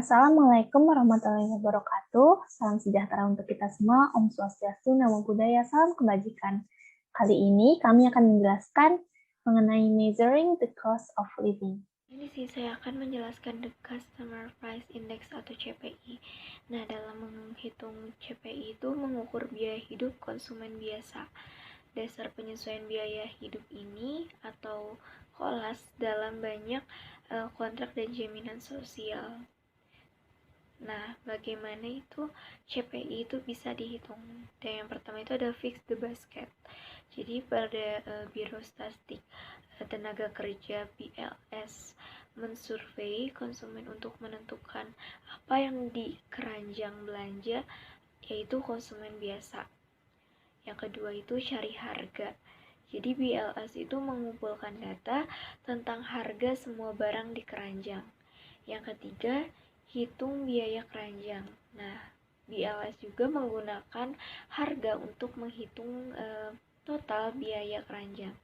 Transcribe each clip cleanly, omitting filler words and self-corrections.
Assalamualaikum warahmatullahi wabarakatuh. Salam sejahtera untuk kita semua. Om Swastiastu, Namo Buddhaya, salam kebajikan. Kali ini kami akan menjelaskan mengenai measuring the cost of living. Ini sih saya akan menjelaskan the Customer Price Index atau CPI. Nah, dalam menghitung CPI itu mengukur biaya hidup konsumen biasa. Dasar penyesuaian biaya hidup ini atau KOLAS dalam banyak kontrak dan jaminan sosial. Nah, bagaimana itu CPI itu bisa dihitung? Dan yang pertama itu ada fix the basket. Jadi pada Biro Statistik Tenaga Kerja BLS mensurvei konsumen untuk menentukan apa yang di keranjang belanja, yaitu konsumen biasa. Yang kedua itu cari harga. Jadi BLS itu mengumpulkan data tentang harga semua barang di keranjang. Yang ketiga, hitung biaya keranjang. Nah, BLS juga menggunakan harga untuk menghitung total biaya keranjang.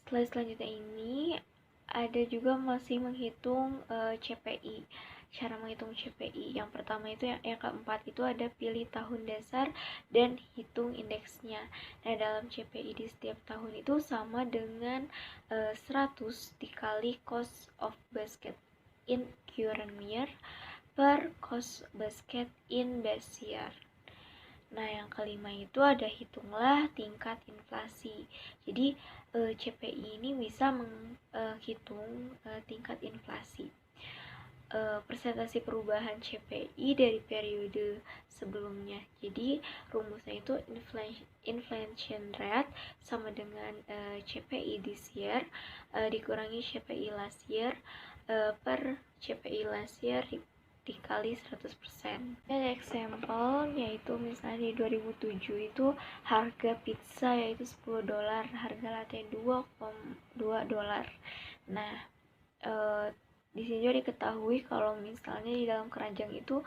Slide selanjutnya ini ada juga masih menghitung CPI. Cara menghitung CPI yang pertama itu yang keempat itu ada pilih tahun dasar dan hitung indeksnya. Nah, dalam CPI di setiap tahun itu sama dengan 100 dikali cost of basket in current year per cost basket in base year. Nah, yang kelima itu ada hitunglah tingkat inflasi. Jadi CPI ini bisa menghitung tingkat inflasi. Persentase perubahan CPI dari periode sebelumnya. Jadi rumusnya itu inflation rate sama dengan CPI this year dikurangi CPI last year per CPI last year dikali 100%. Ada example yaitu misalnya di 2007 itu harga pizza yaitu $10, harga latte $2. Nah, di sini juga diketahui kalau misalnya di dalam keranjang itu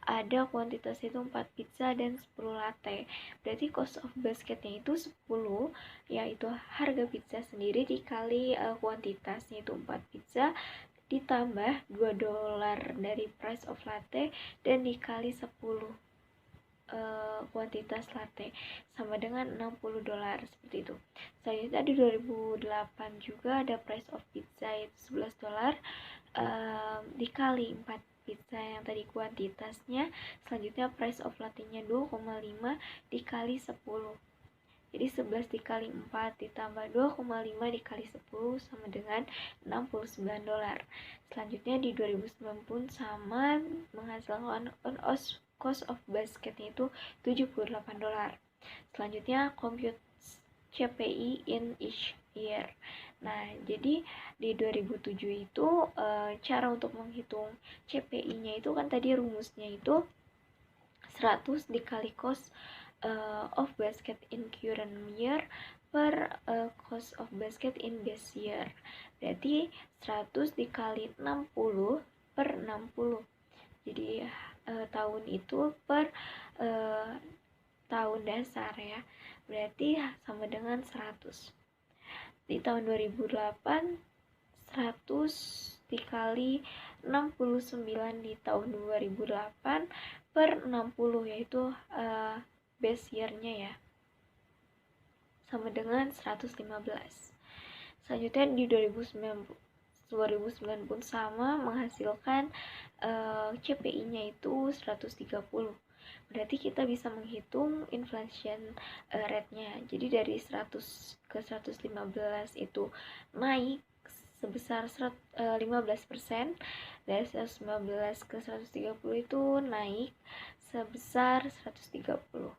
ada kuantitas itu 4 pizza dan 10 latte. Berarti cost of basketnya itu 10, yaitu harga pizza sendiri dikali kuantitasnya itu 4 pizza ditambah $2 dari price of latte dan dikali 10 kuantitas latte sama dengan $60 seperti itu. Selanjutnya di 2008 juga ada price of pizza yaitu $11 dikali 4 pizza yang tadi kuantitasnya. Selanjutnya price of latte-nya 2,5 dikali 10. Jadi 11 dikali 4 ditambah 2,5 dikali 10 sama dengan $69. Selanjutnya di 2009 pun sama menghasilkan cost of basketnya itu $78. Selanjutnya compute CPI in each year. Nah, jadi di 2007 itu cara untuk menghitung CPI-nya itu kan tadi rumusnya itu 100 dikali cost of basket in current year per cost of basket in base year. Berarti 100 dikali 60 per 60. Jadi tahun itu per tahun dasar ya. Berarti sama dengan 100. Di tahun 2008 100 dikali 69 di tahun 2008 per 60 yaitu base year-nya ya, sama dengan 115. Selanjutnya di 2009 pun sama menghasilkan CPI-nya itu 130. Berarti kita bisa menghitung inflation rate-nya. Jadi dari 100 ke 115 itu naik sebesar 15%, dari 115 ke 130 itu naik sebesar 130.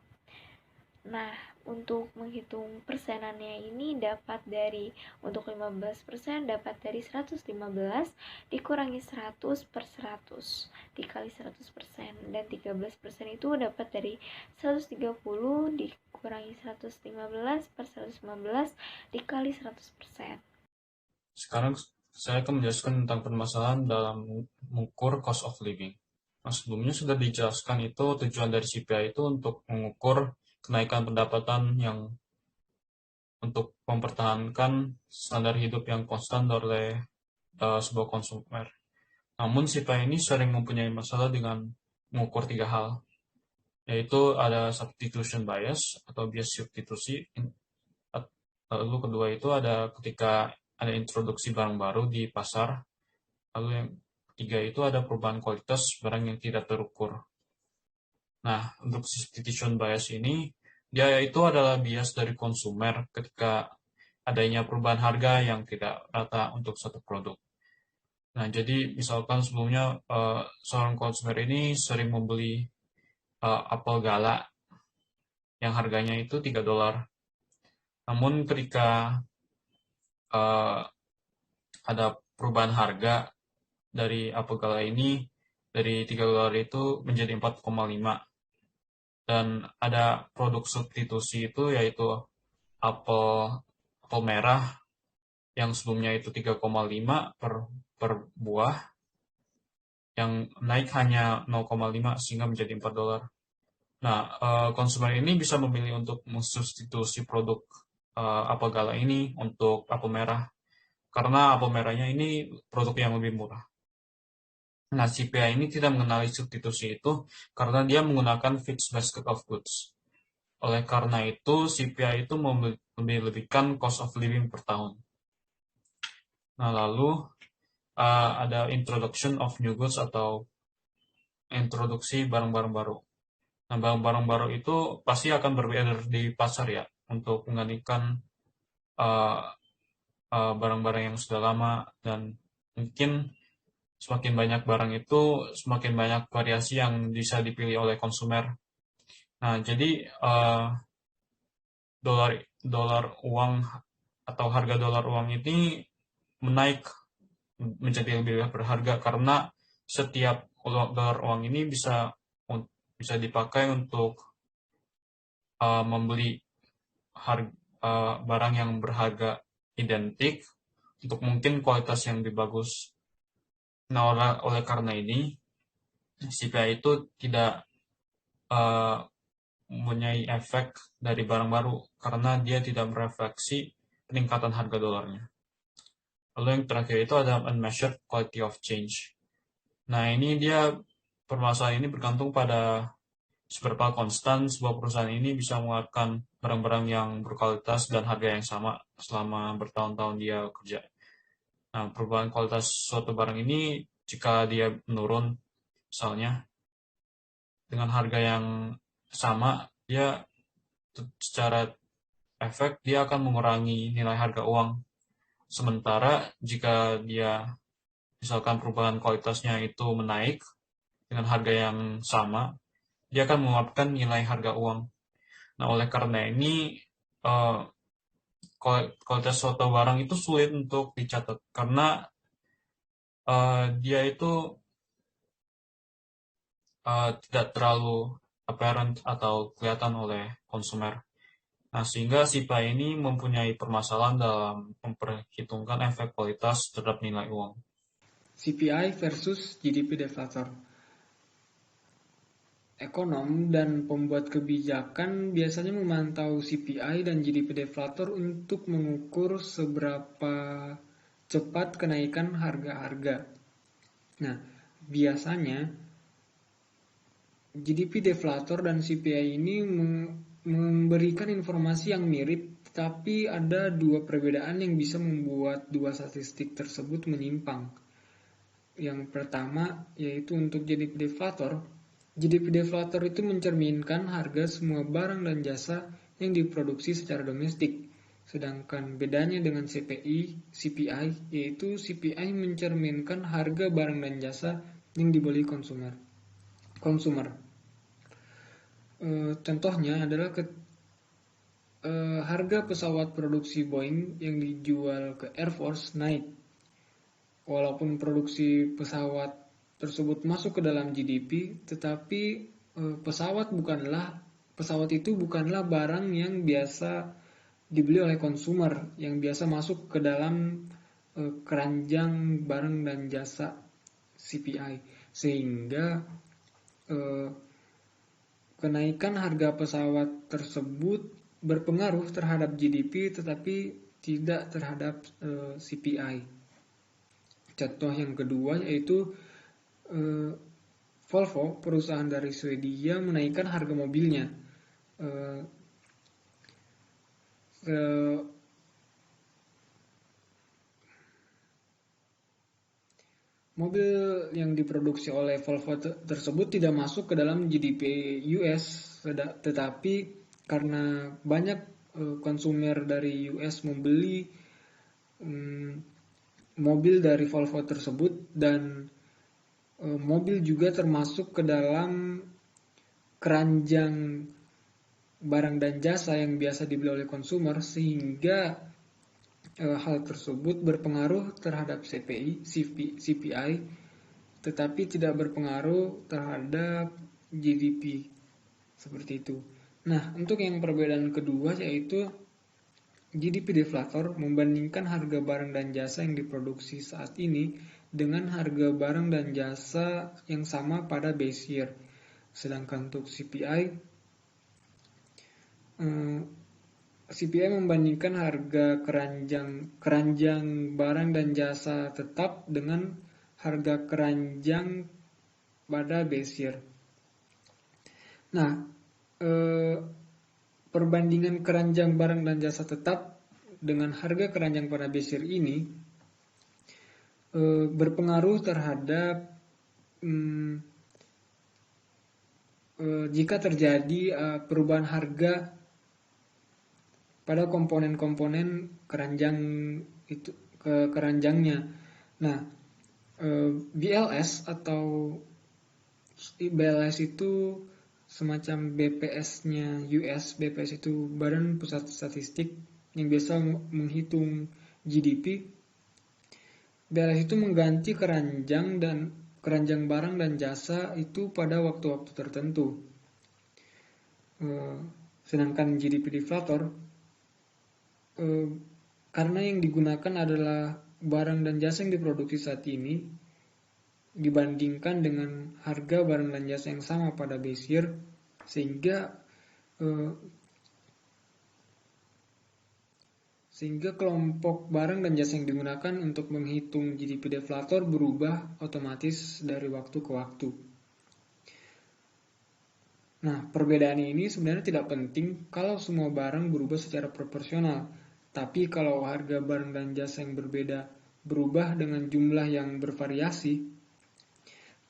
Nah, untuk menghitung persenannya ini dapat dari untuk 15% dapat dari 115 dikurangi 100 per 100 dikali 100%, dan 13% itu dapat dari 130 dikurangi 115 per 115 dikali 100%. Sekarang saya akan menjelaskan tentang permasalahan dalam mengukur cost of living. Nah, sebelumnya sudah dijelaskan itu tujuan dari CPI itu untuk mengukur kenaikan pendapatan yang untuk mempertahankan standar hidup yang konstan oleh sebuah konsumer. Namun CPI ini sering mempunyai masalah dengan mengukur 3 hal, yaitu ada substitution bias atau bias substitusi. Lalu kedua itu ada ketika ada introduksi barang baru di pasar. Lalu yang ketiga itu ada perubahan kualitas barang yang tidak terukur. Nah, untuk substitution bias ini, dia itu adalah bias dari konsumer ketika adanya perubahan harga yang tidak rata untuk satu produk. Nah, jadi misalkan sebelumnya seorang konsumer ini sering membeli apel gala yang harganya itu $3. Namun ketika uh, ada perubahan harga dari apel gala ini dari $3 itu menjadi 4,5, dan ada produk substitusi itu yaitu apel merah yang sebelumnya itu 3,5 per buah yang naik hanya 0,5 sehingga menjadi $4. Nah, konsumen ini bisa memilih untuk mensubstitusi produk apel gala ini untuk apel merah karena apel merahnya ini produk yang lebih murah. Nah, CPI ini tidak mengenali substitusi itu karena dia menggunakan fixed basket of goods. Oleh karena itu, CPI itu lebihkan cost of living per tahun. Nah, lalu ada introduction of new goods atau introduksi barang-barang baru. Nah, barang-barang baru itu pasti akan berbeda di pasar ya, untuk menggantikan barang-barang yang sudah lama, dan mungkin semakin banyak barang itu, semakin banyak variasi yang bisa dipilih oleh konsumer. Nah, jadi dolar uang atau harga dolar uang ini menaik menjadi lebih berharga karena setiap dolar uang ini bisa dipakai untuk membeli barang yang berharga identik untuk mungkin kualitas yang lebih bagus. Nah, oleh karena ini CPI itu tidak mempunyai efek dari barang baru karena dia tidak merefleksi peningkatan harga dolarnya. Lalu yang terakhir itu ada unmeasured quality of change. Nah, ini dia permasalahan ini bergantung pada seberapa konstan sebuah perusahaan ini bisa mengeluarkan barang-barang yang berkualitas dan harga yang sama selama bertahun-tahun dia kerja. Nah, perubahan kualitas suatu barang ini jika dia menurun, misalnya dengan harga yang sama, dia secara efek dia akan mengurangi nilai harga uang. Sementara jika dia misalkan perubahan kualitasnya itu menaik dengan harga yang sama, dia akan menguatkan nilai harga uang. Nah, oleh karena ini kualitas suatu barang itu sulit untuk dicatat karena dia itu tidak terlalu apparent atau kelihatan oleh konsumer. Nah, sehingga CPI ini mempunyai permasalahan dalam memperhitungkan efek kualitas terhadap nilai uang. CPI versus GDP deflator. Ekonom dan pembuat kebijakan biasanya memantau CPI dan GDP deflator untuk mengukur seberapa cepat kenaikan harga-harga. Nah, biasanya GDP deflator dan CPI ini memberikan informasi yang mirip, tapi ada dua perbedaan yang bisa membuat dua statistik tersebut menyimpang. Yang pertama yaitu untuk GDP deflator. GDP deflator itu mencerminkan harga semua barang dan jasa yang diproduksi secara domestik. Sedangkan bedanya dengan CPI, yaitu CPI mencerminkan harga barang dan jasa yang dibeli konsumer. Contohnya adalah harga pesawat produksi Boeing yang dijual ke Air Force naik. Walaupun produksi pesawat tersebut masuk ke dalam GDP, tetapi pesawat itu bukanlah barang yang biasa dibeli oleh konsumer, yang biasa masuk ke dalam keranjang barang dan jasa CPI, sehingga kenaikan harga pesawat tersebut berpengaruh terhadap GDP tetapi tidak terhadap CPI. Contoh yang kedua yaitu Volvo, perusahaan dari Swedia, menaikkan harga mobilnya. Mobil yang diproduksi oleh Volvo tersebut tidak masuk ke dalam GDP US, tetapi karena banyak konsumer dari US membeli mobil dari Volvo tersebut, dan mobil juga termasuk ke dalam keranjang barang dan jasa yang biasa dibeli oleh konsumer, sehingga hal tersebut berpengaruh terhadap CPI, tetapi tidak berpengaruh terhadap GDP, seperti itu. Nah, untuk yang perbedaan kedua yaitu GDP deflator membandingkan harga barang dan jasa yang diproduksi saat ini dengan harga barang dan jasa yang sama pada base year. Sedangkan untuk CPI membandingkan harga keranjang barang dan jasa tetap dengan harga keranjang pada base year. Nah, perbandingan keranjang barang dan jasa tetap dengan harga keranjang pada base year ini berpengaruh terhadap jika terjadi perubahan harga pada komponen-komponen keranjangnya. Nah, BLS itu semacam BPS-nya US. BPS itu Badan Pusat Statistik yang biasa menghitung GDP. BLS itu mengganti keranjang barang dan jasa itu pada waktu-waktu tertentu. Sedangkan GDP deflator, karena yang digunakan adalah barang dan jasa yang diproduksi saat ini dibandingkan dengan harga barang dan jasa yang sama pada base year, sehingga kelompok barang dan jasa yang digunakan untuk menghitung GDP deflator berubah otomatis dari waktu ke waktu. Nah, perbedaan ini sebenarnya tidak penting kalau semua barang berubah secara proporsional. Tapi kalau harga barang dan jasa yang berubah dengan jumlah yang bervariasi,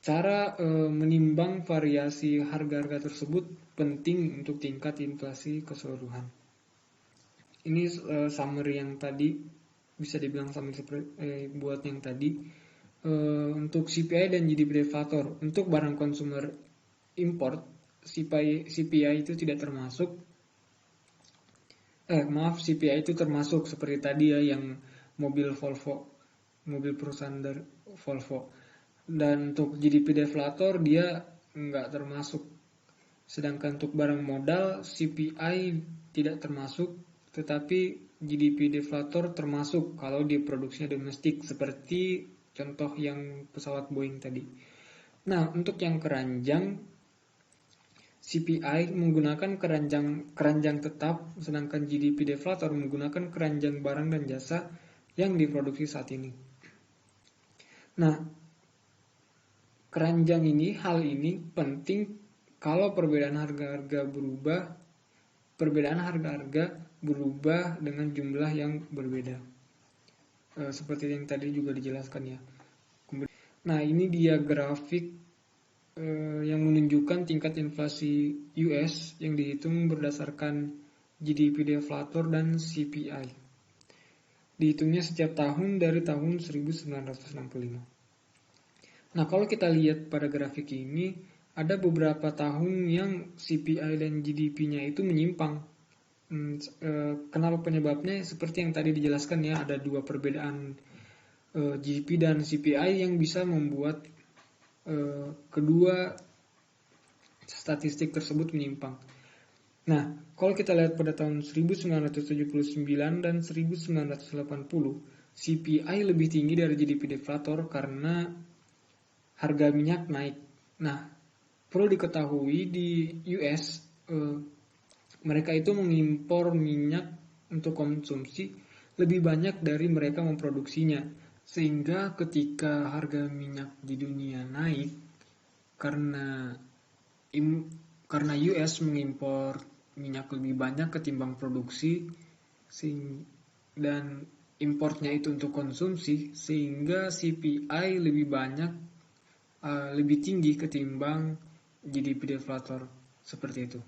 cara menimbang variasi harga-harga tersebut penting untuk tingkat inflasi keseluruhan. Ini summary yang tadi, bisa dibilang summary buat yang tadi. Untuk CPI dan GDP deflator, untuk barang konsumer import, CPI itu tidak termasuk. CPI itu termasuk seperti tadi ya, yang mobil perusahaan dari Volvo. Dan untuk GDP deflator dia nggak termasuk. Sedangkan untuk barang modal CPI tidak termasuk, tetapi GDP deflator termasuk kalau diproduksinya domestik, seperti contoh yang pesawat Boeing tadi. Nah, untuk yang keranjang, CPI menggunakan keranjang tetap, sedangkan GDP deflator menggunakan keranjang barang dan jasa yang diproduksi saat ini. Nah, hal ini penting kalau perbedaan harga-harga berubah dengan jumlah yang berbeda. Seperti yang tadi juga dijelaskan ya. Nah, ini dia grafik yang menunjukkan tingkat inflasi US yang dihitung berdasarkan GDP deflator dan CPI. Dihitungnya setiap tahun dari tahun 1965. Nah, kalau kita lihat pada grafik ini, ada beberapa tahun yang CPI dan GDP-nya itu menyimpang. Kenapa penyebabnya? Seperti yang tadi dijelaskan ya, ada dua perbedaan GDP dan CPI yang bisa membuat kedua statistik tersebut menyimpang. Nah, kalau kita lihat pada tahun 1979 dan 1980, CPI lebih tinggi dari GDP deflator karena harga minyak naik. Nah, perlu diketahui di US, mereka itu mengimpor minyak untuk konsumsi lebih banyak dari mereka memproduksinya. Sehingga ketika harga minyak di dunia naik karena US mengimpor minyak lebih banyak ketimbang produksi dan importnya itu untuk konsumsi, sehingga CPI lebih tinggi ketimbang GDP deflator seperti itu.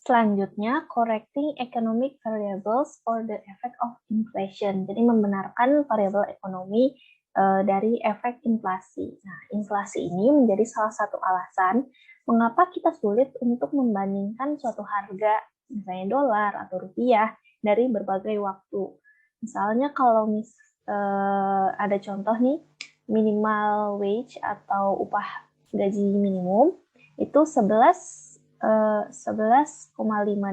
Selanjutnya, correcting economic variables for the effect of inflation. Jadi membenarkan variabel ekonomi dari efek inflasi. Nah, inflasi ini menjadi salah satu alasan mengapa kita sulit untuk membandingkan suatu harga, misalnya dolar atau rupiah, dari berbagai waktu. Misalnya kalau ada contoh nih, minimal wage atau upah gaji minimum itu 11,5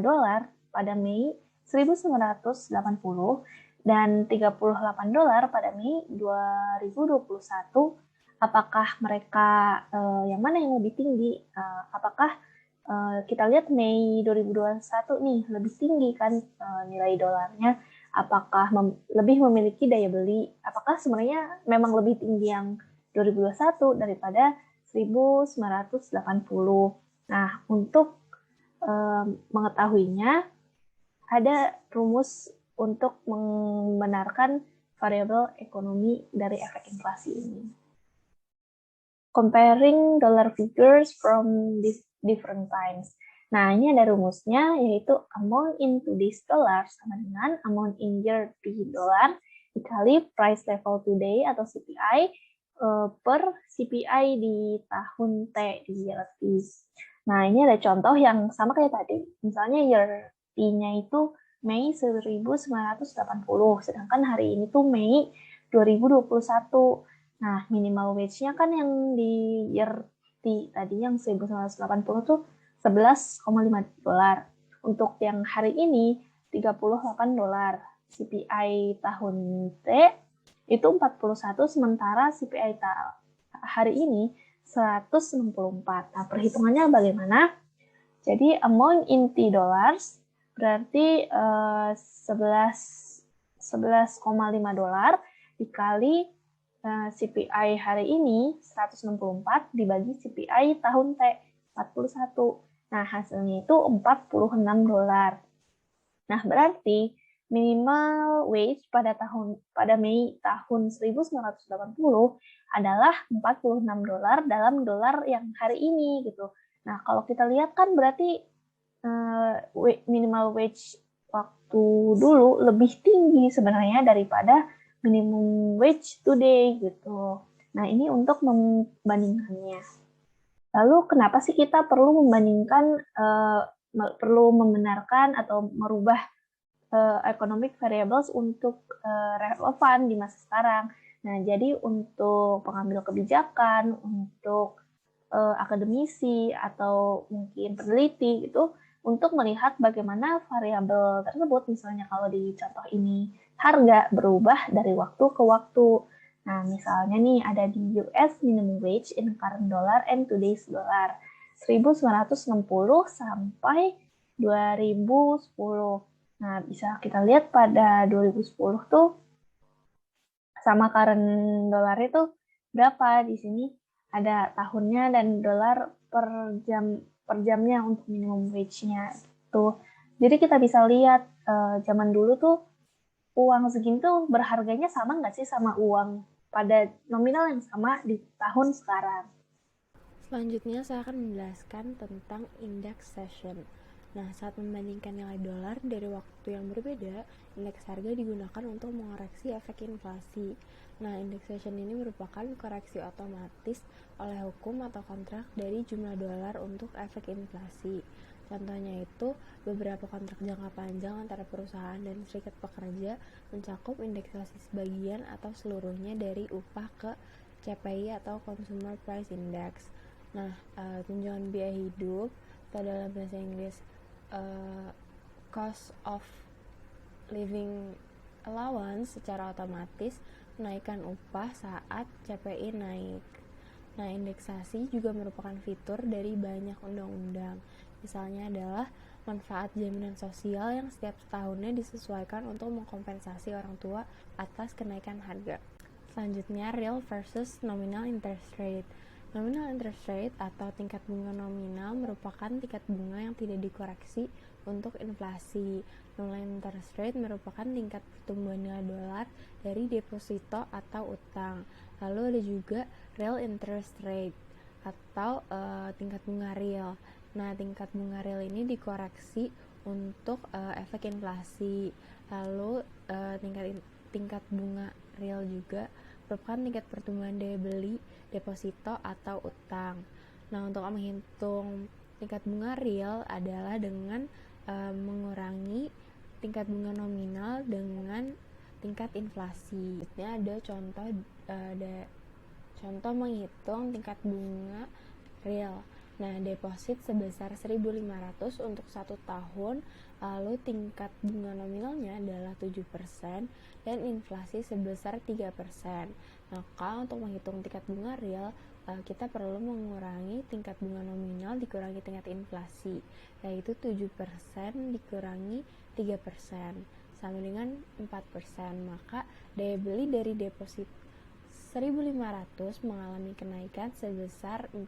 dolar pada Mei 1980 dan 38 dolar pada Mei 2021. Apakah mereka yang mana yang lebih tinggi? Apakah kita lihat Mei 2021 nih lebih tinggi kan nilai dolarnya? Apakah lebih memiliki daya beli? Apakah sebenarnya memang lebih tinggi yang 2021 daripada 1980? Nah, untuk mengetahuinya, ada rumus untuk membenarkan variabel ekonomi dari efek inflasi ini. Comparing dollar figures from different times. Nah, ini ada rumusnya, yaitu amount in today's dollar sama dengan amount in year dollar dikali price level today atau CPI per CPI di tahun T di year T. Nah, ini ada contoh yang sama kayak tadi. Misalnya year T-nya itu Mei 1980, sedangkan hari ini tuh Mei 2021. Nah, minimal wage-nya kan yang di year T tadi yang 1980 tuh 11,5 dolar. Untuk yang hari ini 38 dolar. CPI tahun T itu 41, sementara CPI hari ini 164. Nah, perhitungannya bagaimana? Jadi amount in T dollars berarti 11,5 dolar dikali CPI hari ini 164 dibagi CPI tahun T 41. Nah, hasilnya itu 46 dolar. Nah, berarti minimal wage pada Mei tahun 1980 adalah 46 dolar dalam dolar yang hari ini gitu. Nah, kalau kita lihat kan berarti minimal wage waktu dulu lebih tinggi sebenarnya daripada minimum wage today gitu. Nah, ini untuk membandingkannya. Lalu kenapa sih kita perlu membandingkan, perlu membenarkan atau merubah economic variables untuk relevan di masa sekarang? Nah, jadi untuk pengambil kebijakan, untuk akademisi atau mungkin peneliti gitu, untuk melihat bagaimana variabel tersebut, misalnya kalau di contoh ini harga berubah dari waktu ke waktu. Nah, misalnya nih ada di US minimum wage in current dollar and today's dollar 1960 sampai 2010. Nah, bisa kita lihat pada 2010 tuh sama current dolar itu berapa di sini? Ada tahunnya dan dolar per jamnya untuk minimum wage-nya tuh. Jadi kita bisa lihat zaman dulu tuh uang segini tuh berharganya sama nggak sih sama uang pada nominal yang sama di tahun sekarang. Selanjutnya saya akan menjelaskan tentang indexation. Nah, saat membandingkan nilai dolar dari waktu yang berbeda, indeks harga digunakan untuk mengoreksi efek inflasi. Nah, indexation ini merupakan koreksi otomatis oleh hukum atau kontrak dari jumlah dolar untuk efek inflasi. Contohnya itu, beberapa kontrak jangka panjang antara perusahaan dan serikat pekerja mencakup indeksasi sebagian atau seluruhnya dari upah ke CPI atau Consumer Price Index. Nah, tunjangan biaya hidup atau dalam bahasa Inggris cost of living allowance secara otomatis menaikkan upah saat CPI naik. Nah, indeksasi juga merupakan fitur dari banyak undang-undang. Misalnya adalah manfaat jaminan sosial yang setiap tahunnya disesuaikan untuk mengkompensasi orang tua atas kenaikan harga. Selanjutnya, real versus nominal interest rate. Nominal interest rate atau tingkat bunga nominal merupakan tingkat bunga yang tidak dikoreksi untuk inflasi. Nominal interest rate merupakan tingkat pertumbuhan nilai dolar dari deposito atau utang. Lalu ada juga real interest rate atau tingkat bunga real. Nah, tingkat bunga real ini dikoreksi untuk efek inflasi. Lalu tingkat bunga real juga merupakan tingkat pertumbuhan daya beli, deposito atau utang. Nah, untuk menghitung tingkat bunga real adalah dengan mengurangi tingkat bunga nominal dengan tingkat inflasi. Selanjutnya ada contoh menghitung tingkat bunga real. Nah, deposit sebesar 1.500 untuk 1 tahun, lalu tingkat bunga nominalnya adalah 7% dan inflasi sebesar 3%. Maka untuk menghitung tingkat bunga real, kita perlu mengurangi tingkat bunga nominal dikurangi tingkat inflasi, yaitu 7% dikurangi 3% sama dengan 4%. Maka daya beli dari deposit 1.500 mengalami kenaikan sebesar 4%.